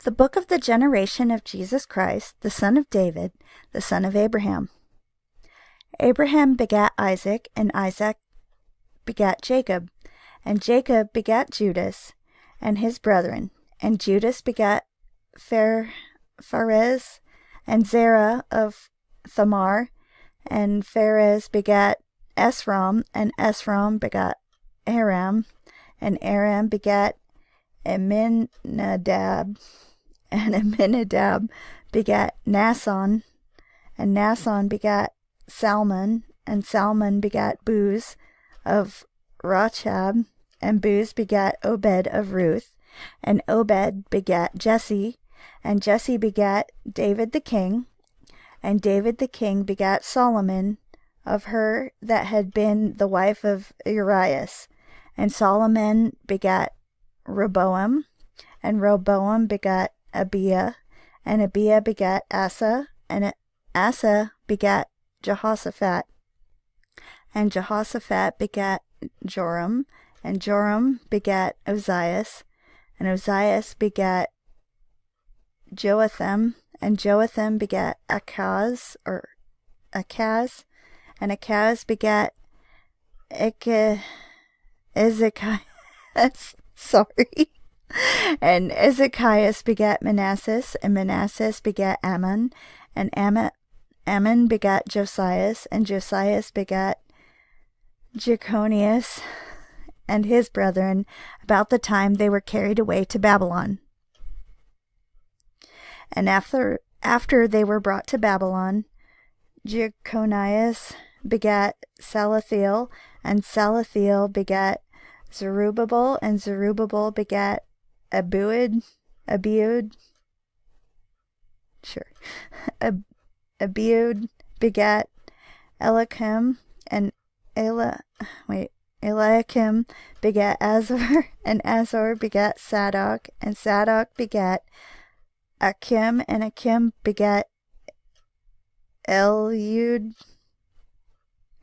The book of the generation of Jesus Christ, the son of David, the son of Abraham. Abraham begat Isaac, and Isaac begat Jacob, and Jacob begat Judas, and his brethren, and Judas begat Phares, and Zerah of Thamar, and Phares begat Esrom, and Esrom begat Aram, and Aram begat Amminadab, and Amminadab begat Naasson, and Naasson begat Salmon, and Salmon begat Booz of Rachab, and Booz begat Obed of Ruth, and Obed begat Jesse, and Jesse begat David the king, and David the king begat Solomon of her that had been the wife of Urias, and Solomon begat Rehoboam, and Rehoboam begat Abiah, and Abiah begat Asa, and Asa begat Jehoshaphat, and Jehoshaphat begat Joram, and Joram begat Ozias, and Ozias begat Joatham, and Joatham begat Achaz, and Achaz begat Ezekias, sorry. And Ezekias begat Manasses, and Manasses begat Ammon, and Ammon begat Josias, and Josias begat Jeconias and his brethren, about the time they were carried away to Babylon. And after they were brought to Babylon, Jeconias begat Salathiel, and Salathiel begat Zerubbabel, and Zerubbabel begat Abiud begat Eliakim, and Eliakim begat Azor, and Azor begat Sadok, and Sadok begat Achim, and Achim begat Eliud,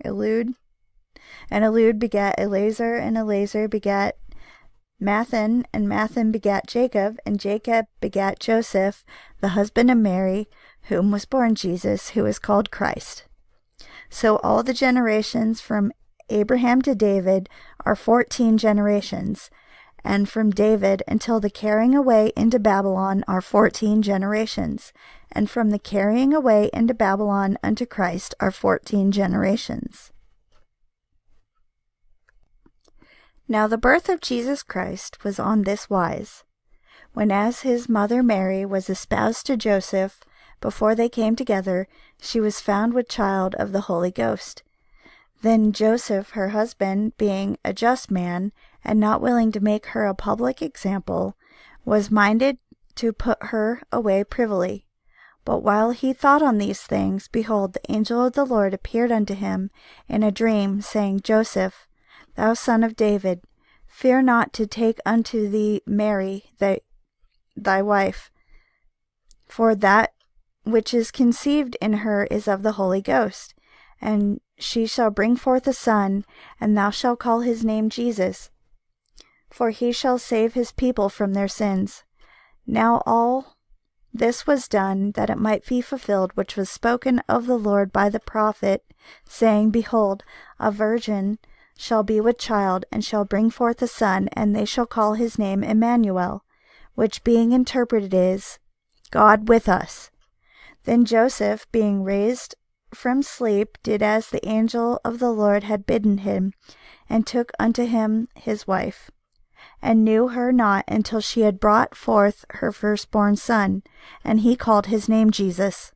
and Eliud begat Eleazar, and Eleazar begat Mathan, and Mathan begat Jacob, and Jacob begat Joseph, the husband of Mary, whom was born Jesus, who is called Christ. So all the generations from Abraham to David are 14 generations, and from David until the carrying away into Babylon are 14 generations, and from the carrying away into Babylon unto Christ are 14 generations. Now the birth of Jesus Christ was on this wise. When as his mother Mary was espoused to Joseph, before they came together, she was found with child of the Holy Ghost. Then Joseph, her husband, being a just man, and not willing to make her a public example, was minded to put her away privily. But while he thought on these things, behold, the angel of the Lord appeared unto him in a dream, saying, Joseph, thou son of David, fear not to take unto thee Mary thy wife, for that which is conceived in her is of the Holy Ghost, and she shall bring forth a son, and thou shalt call his name Jesus, for he shall save his people from their sins. Now all this was done, that it might be fulfilled which was spoken of the Lord by the prophet, saying, Behold, a virgin shall be with child, and shall bring forth a son, and they shall call his name Emmanuel, which being interpreted is, God with us. Then Joseph, being raised from sleep, did as the angel of the Lord had bidden him, and took unto him his wife, and knew her not until she had brought forth her firstborn son, and he called his name Jesus.